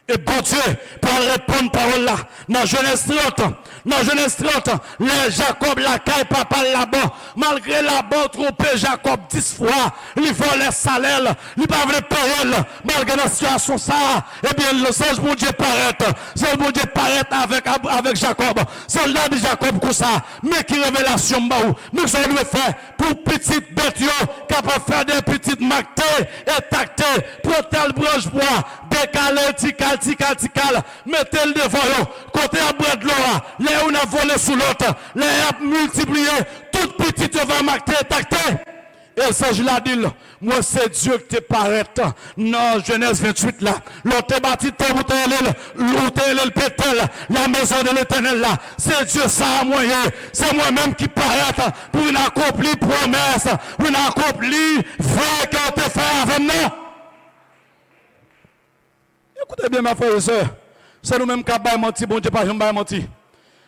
Et bon Dieu, pour répondre parole là, dans Genèse 30, les Jacob la caille papa là-bas, malgré là-bas trompé Jacob 10 fois, il volait salaire, il pas vrai payer, malgré la situation ça, eh bien le sage bon Dieu paraît, c'est bon Dieu paraît avec Jacob, c'est là de Jacob comme ça, mais qui révélation baou, nous allons le faire pour petite bête capable de faire des petites mactées et tactées, pour telle branche bois, décaler, tical, mettez-le devant, côté à bras de l'eau, les on a volé sous l'autre, les a multiplié, toute petite va macter, tacté. Et ça, je l'ai dit, moi, c'est Dieu qui te paraît. Non, Genèse 28, là. L'autre bâti, le pétel, la maison de l'Éternel, là. C'est Dieu, ça, moi, c'est moi-même qui paraît pour une accomplie promesse, pour une accomplie vrai qu'on te fait avec nous. Écoutez bien, ma frère et soeur. C'est nous-mêmes qui avons menti, bon Dieu, pas jamais menti.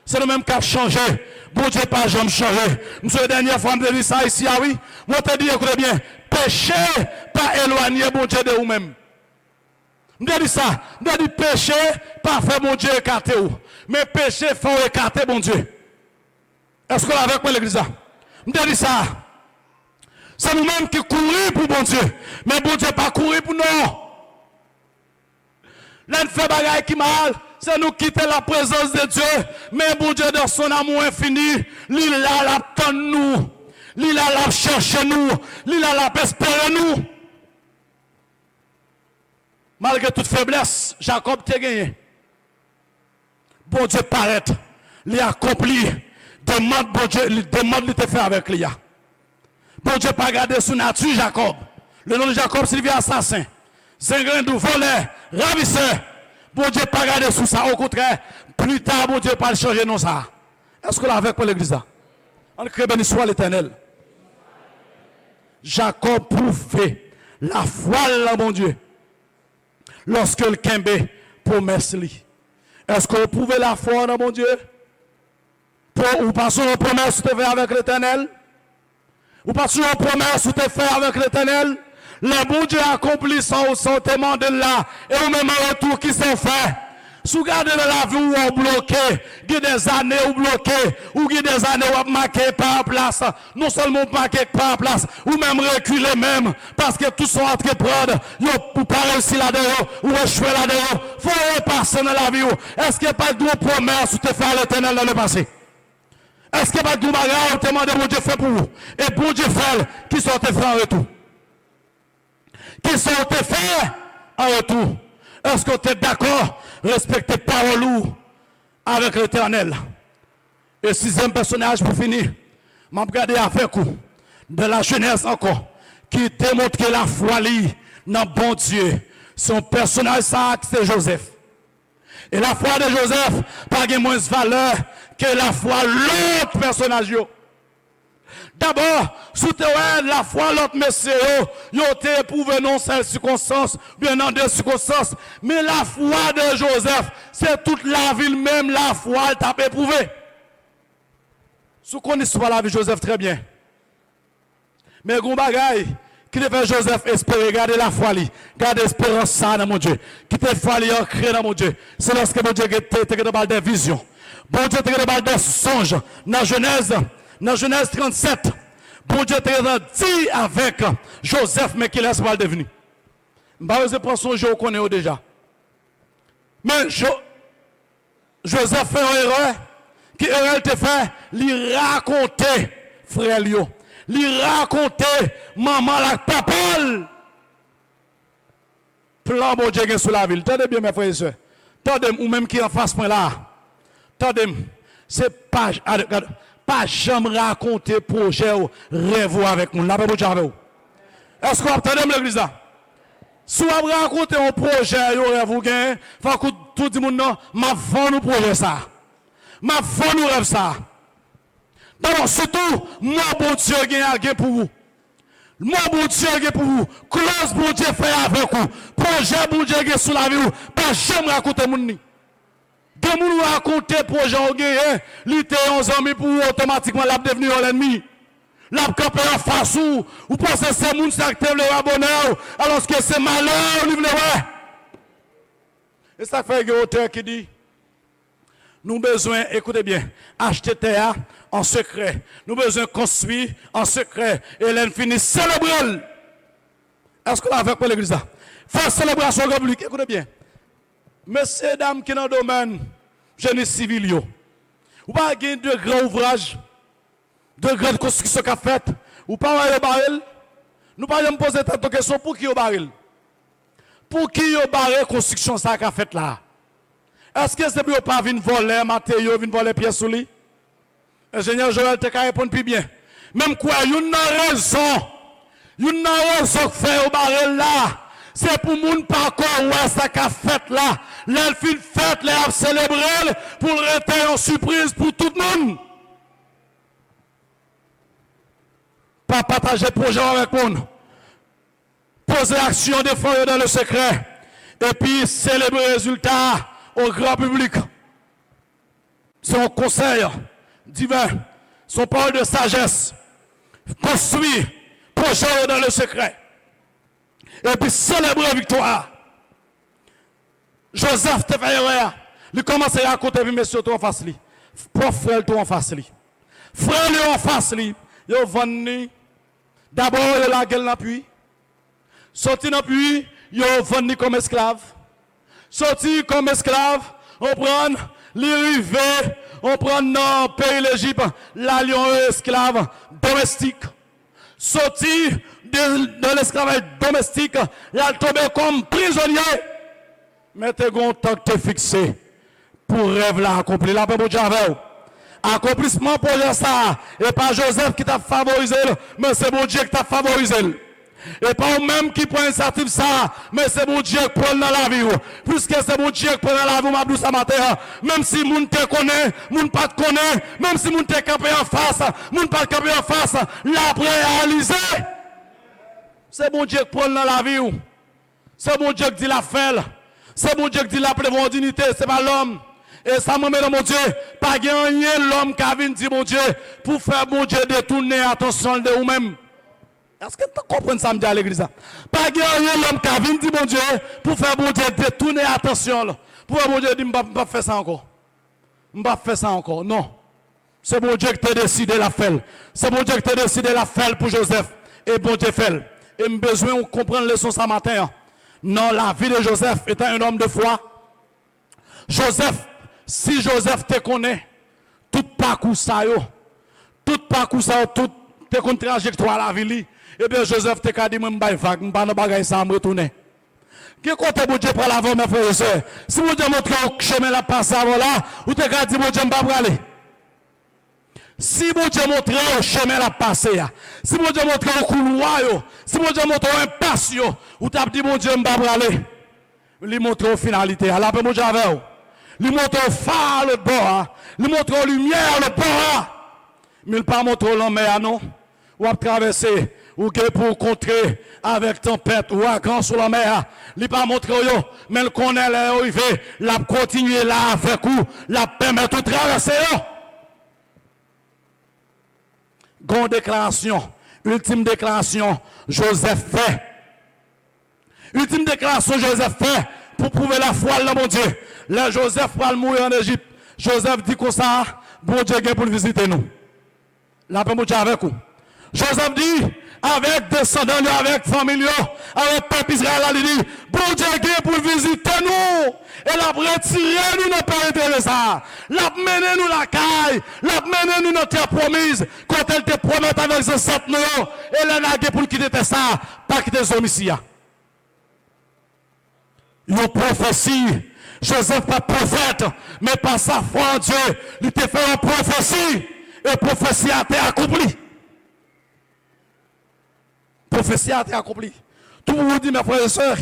C'est nous-mêmes qui avons changé. Bon Dieu, pas jamais changé. Monsieur, la dernière fois, je dit ça ici, ah oui. Moi, je te dis, écoutez bien, péché, pas éloigner bon Dieu de vous-même. Je dis ça. Je dis péché, pas faire bon Dieu écarter vous. Mais péché, faut écarter bon Dieu. Est-ce que vous avec moi l'église? Je dis ça. C'est nous-mêmes qui courons pour bon Dieu. Mais bon Dieu, pas courir pour nous. Là, nous faisons des choses qui mal. C'est nous quitter la présence de Dieu. Mais bon Dieu, dans son amour infini, il a l'attend nous. Il a la chercher nous. Il a la espérer nous. Malgré toute faiblesse, Jacob t'a gagné. Bon Dieu paraît. Il a accompli. Demande bon Dieu, demande de te faire avec lui. Bon Dieu pas garder sous nature Jacob. Le nom de Jacob signifie assassin. Zingrindou, voleur, ravisseur. Bon Dieu pas garder sous ça. Au contraire, plus tard, bon Dieu pas le changer non ça. Est-ce que là avec pour l'église là? On crée béni soit l'Éternel. Jacob prouvait la foi là, mon Dieu. Lorsque le Kembe promesse lui. Est-ce que vous prouvez la foi dans mon Dieu? Ou passons une promesse que tu fais avec l'Éternel? Ou passons une promesse que tu fais avec l'Éternel? Le bon Dieu accomplit son témoin de là. Et au même retour qui sont faits. Si vous regardez la vie où on bloqué, il y a des années où bloqué, ou il y a des années où on marqué par place, non seulement marqué par place, ou même reculé même, parce que tous sont entrés prendre, pour pas réussir là-dedans, ou échouer là-dedans, il faut repasser dans la vie. Est-ce qu'il n'y a pas de promesse ou te faire à l'Éternel dans le passé? Est-ce qu'il n'y a pas de bagarre ou te demander bon Dieu fait pour vous? Et bon Dieu fait, qui sont te fait en retour? Qui sont te fait en retour? Est-ce que tu es d'accord? Respecter parole avec l'Éternel. Et sixième personnage pour finir, je vais regarder avec vous, de la jeunesse encore, qui démontre la foi dans bon Dieu. Son personnage, ça, c'est Joseph. Et la foi de Joseph, pas de moins de valeur que la foi de l'autre personnage. D'abord, sous la foi, l'autre monsieur, il a été éprouvé non ces circonstances, bien dans des circonstances. Mais la foi de Joseph, c'est toute la ville même, la foi, elle t'a éprouvé. Si vous connaissez pas la vie de Joseph très bien. Mais gros bagaille, qui te fait Joseph espérer, garder la foi, garder l'espérance ça dans mon Dieu. Qui te fait ancrer dans mon Dieu. C'est lorsque mon Dieu te des visions. Bon Dieu te des songes. Dans Genèse 37, bon Dieu t'a dit avec Joseph, mais qu'il laisse mal devenu. Je vais prendre son jeu, on connaît déjà. Mais Joseph fait une erreur, qui erreur te fait, lui raconter, frère Lio, lui raconter, maman la papa. Plan bon Dieu sur la ville. Tendez bien mes frères et sœurs. Tendez, ou même qui en face moi là. Tendez, c'est pas jamais raconter projet ou rêve avec nous. Est-ce que vous entendez l'église là? Si vous racontez un projet, vous rêve ou gain, il faut que tout le monde non, m'a vendu projet ça. M'a vendu rêve ça. D'abord, surtout, moi, bon Dieu, gain pour vous. Moi, bon Dieu, gain pour vous. Close, bon Dieu, fait avec vous. Projet, bon Dieu, gain sur la vie, pas jamais raconter mon nid. De nous raconter projet au gagné, lutter 11 amis pour automatiquement l'a devenu l'ennemi. L'a campé en face ou pensez que c'est moun qui active le bonheur alors que c'est malheur livre ouais. Et ça fait un auteur qui dit nous besoin écoutez bien, acheter terre en secret. Nous besoin construire en secret et l'infini célébrer. Est-ce que là avec l'église là? Faire célébration publique, écoutez bien. Messieurs, dames qui sont dans le domaine génie civil, ou pas de grands ouvrages, de grandes constructions qu'a faites, ou pas de baril, nous pas me poser cette question pour qui au baril? Pour qui au baril construction ça qu'a fait là? Est-ce que c'est pour pas venir voler matériaux, venir voler pièces sous lui? Ingénieur Joël te répondre plus bien. Même quoi, il y a une raison Une raison fait au barrel là, c'est pour moun pas encore ouais ça qu'a fait là. L'elfine fête, les a célébré pour rester en surprise pour tout le monde. Pas partager projet avec moun. Poser action des fois dans le secret. Et puis célébrer le résultat au grand public. C'est un conseil divin. Son parole de sagesse. Construire projet dans le secret. Et puis célébrer la victoire. Joseph te fait erreur. Il commence à raconter, puis monsieur, tout en face. Prof, frère, tout en face. Frère, lui en face. Il venu. D'abord, il a la gueule dans le puits. Sorti dans le puits, il venu comme esclave. Sorti comme esclave, on prend l'arrivée, on prend dans le pays l'Égypte, l'allion esclave domestique. Sorti de l'esclavage domestique, il a tombé comme prisonnier. Mais tu as un temps que tu fixé pour rêve là accompli. La paix, mon Dieu, accomplissement pour ça. Et pas Joseph qui t'a favorisé, mais c'est mon Dieu qui t'a favorisé. Et pas même qui prend initiative ça, mais c'est mon Dieu qui prend dans la vie. Puisque c'est mon Dieu qui prend dans la vie, m'a dit ça matin. Même si moun te connaît, moun pas te connaît, même si moun te campé en face, moun pas campé en face, l'après réalisé. C'est mon Dieu qui prend dans la vie. C'est mon Dieu qui dit la fait. C'est mon Dieu qui dit la prévention dignité, c'est pas l'homme. Et ça me met dans mon Dieu. Pas gagner l'homme qui a venu dire mon Dieu pour faire mon Dieu détourner attention de vous-même. Est-ce que tu comprends ça, me dit à l'église? Pas gagner l'homme qui a venu dire mon Dieu pour faire mon Dieu détourner attention. Pour faire mon Dieu dire, je ne vais pas faire ça encore. Je ne vais pas faire ça encore. Non. C'est mon Dieu qui t'a décidé la faire. C'est mon Dieu qui t'a décidé la faire pour Joseph. Et bon Dieu fait. Et j'ai besoin de comprendre leçon ce matin. Non, la vie de Joseph était un homme de foi. Joseph, si Joseph te connaît, tout parcours ça, tout trajectoire la vie, eh bien Joseph te dit, je ne vais pas faire ça, je vais retourner. Qui compte pour Dieu pour l'avant, mes frères et sœurs? Si vous Dieu montre le chemin la passe avant là, vous te dit, mon Dieu, je ne vais pas aller. Si mon Dieu montre le chemin la passe, si mon Dieu montre le couloir, si mon Dieu montre un passe, vous t'avez dit, mon Dieu, je ne vais pas aller. Il montre la finalité. Alors, mon Dieu, il montre le phare, le bord. Il montre la lumière, le bord. Mais il ne pas montrer la mer, non. Ou à traverser, ou que pour contrer avec tempête, ou à grand sur la mer. Il ne pas montrer, mais il connaît l'arrivée. Il a continué là avec vous. Il a permis de traverser. Grande déclaration, ultime déclaration, Joseph fait. Ultime déclaration, Joseph fait pour prouver la foi de mon Dieu. Là, Joseph va mourir en Égypte. Joseph dit comme ça, bon Dieu est pour visiter nous. La paix, mon Dieu, avec vous. Joseph dit, avec descendants, avec famille, avec peuple Israël, il dit, bon Dieu est pour visiter nous. Et la retirer nous n'a pas intéressé ça. La mener nous la caille. La mener nous notre terre promise. Quand elle te promet avec ce 7 nous, elle a nagué pour quitter ça, pas quitter son ici. Une prophétie. Joseph pas prophète, mais par sa foi en Dieu, il te fait une prophétie. Et prophétie a été accomplie. Prophétie a été accomplie. Tout le monde dit, mes frères et sœurs,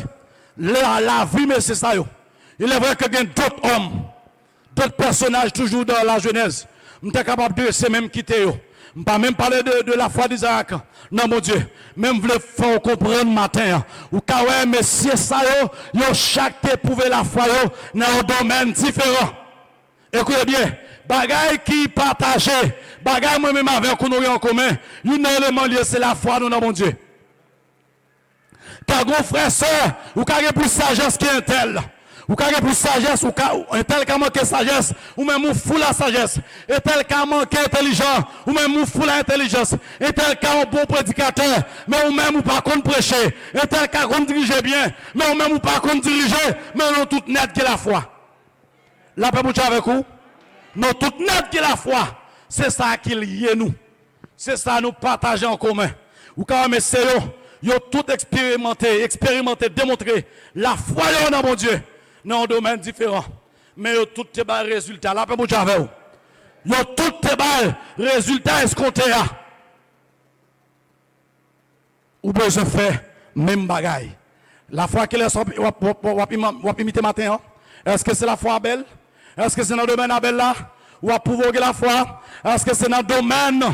la vie, mais c'est ça. Il est vrai qu'il y a d'autres hommes, d'autres personnages toujours dans la Genèse. Je suis capable de ces mêmes quitter. Je ne vais même parler de la foi d'Isaac. Non, mon Dieu. Même vous le faire comprendre matin. Ou quand ouais, messieurs, ça, chaque éprouvé la foi dans un domaine différent. Écoutez bien. Bagaille qui partagé. Bagaille moi-même avec nous en commun. Un élément lié, c'est la foi, nous, dans mon Dieu. Car gros frère, soeur, ou car plus sagesse qui est un tel. Ou car plus sagesse, ou un tel qui a manqué sagesse, ou même ou fou la sagesse. Et tel qui a manqué intelligent, ou même ou fou la intelligence. Et tel qui a un bon prédicateur, mais ou même ou pas qu'on prêcher. Et tel qui a qu'on diriger bien, mais ou même ou pas qu'on diriger, mais non tout net qui est la foi. La paix pour avec vous? Non tout net qui est la foi. C'est ça qui lie nous. C'est ça nous partager en commun. Ou quand même c'est yo tout expérimenté, démontré la foi dans mon Dieu. Dans un domaine différent. Mais yo tout te bas résultat. La paix pour avec vous. Yo tout te bas résultat escompté. ou besoin faire même bagaille. La foi qu'il est ou imiter matin, est-ce que c'est la foi Abel? Est-ce que c'est dans le domaine Abel là? Ou à provoquer la foi? Est-ce que c'est dans le domaine?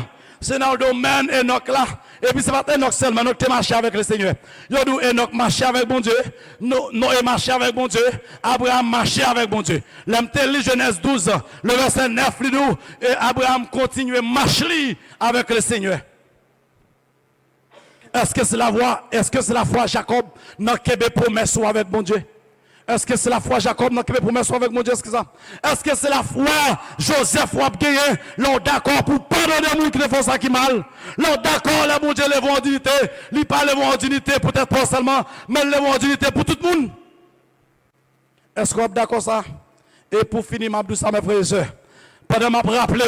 C'est dans le domaine Enoch là. Et puis c'est pas Enoch seulement, Enoch qui marché avec le Seigneur. Yo dit Enoch marché avec bon Dieu. Noé marché avec bon Dieu. Abraham marché avec bon Dieu. L'MTL Genèse 12, le verset 9, il dit, et Abraham continue marcher avec le Seigneur. Est-ce que c'est la voie, est-ce que c'est la foi Jacob dans Québec promesse avec bon Dieu? Est-ce que c'est la foi Jacob dans Québec promesse avec mon Dieu? Est-ce que c'est la foi Joseph ou gagné? L'on d'accord pour pardonner les gens qui font ça qui mal. L'on d'accord, les bon Dieu les vont en dignité. Ils parlent en dignité peut-être pas seulement, mais les vont en dignité pour tout le monde. Est-ce qu'on est d'accord ça? Et pour finir, ma douce, mes frères et sœurs, pendant m'a rappelé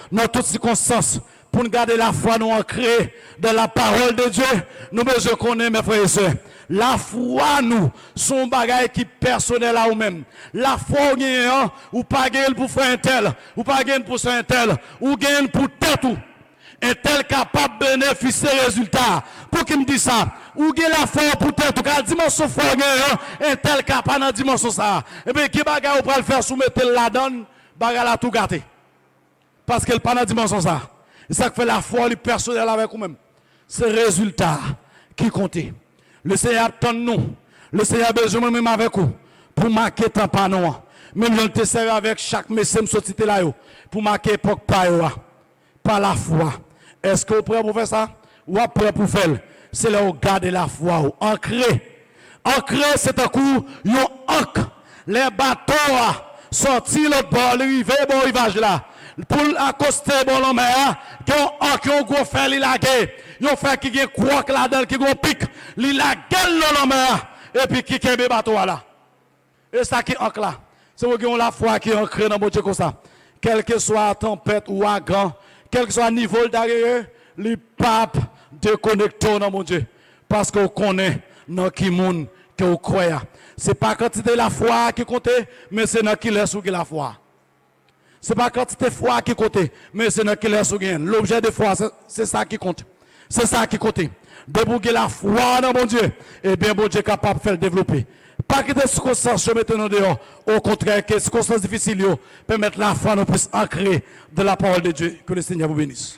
dans toutes circonstances, pour nous garder la foi nous ancrée dans la parole de Dieu, nous besoin connaître, mes frères et sœurs. La foi, nous, son bagage qui personnel à nous-mêmes. La foi, ou pas gagne pour faire un tel, ou pas gagne pour faire un tel, ou gagne pour tout. Un tel capable de bénéficier des résultats. Pour qui me dit ça? Ou gagne la foi pour tout, car dimension foi un tel capable dans la dimension ça. Et bien, qui bagage ou pas le faire soumettre la donne, bagage la tout gâté. Parce qu'elle pas dans la dimension ça. C'est ça qui fait la foi personnelle avec vous-même. C'est le résultat qui compte. Le Seigneur attend nous. Le Seigneur a besoin même avec vous. Pour marquer temps par nous. Même je te sers avec chaque messie me là pour marquer époque par la foi. Est-ce que vous êtes prêts pour faire ça? Ou prêts pour faire? C'est là où garder la foi. Ancré. Ancré, c'est un coup, un ancre. Les bateaux sortis l'autre bord, le rivage là. Pour accoster bon l'homme, qui ont gros fait l'ilagé. Ils ont fait qui ont quoi là-dedans, qui ont pic, l'ilagé l'homme, et puis qui ont bateau là. Et ça qui est là. C'est vous qui ont la foi qui est ancrée dans mon Dieu comme ça. Quelle que soit la tempête ou la grand, quel que soit le niveau d'arrière, les papes déconnectés dans mon Dieu. Parce qu'on connaît dans qui monde que vous croyez. Ce n'est pas quantité de la foi qui compte, mais c'est dans qui laisse la foi. Ce n'est pas quantité de foi qui compte, mais c'est dans qui laisse l'objet de foi, c'est ça qui compte. C'est ça qui compte. Débouguer la foi dans mon Dieu, et bien mon Dieu est capable de faire le développer. Pas que des circonstances se mettent en dehors. Au contraire, que des circonstances difficiles permettent la foi nous plus ancrée de la parole de Dieu. Que le Seigneur vous bénisse.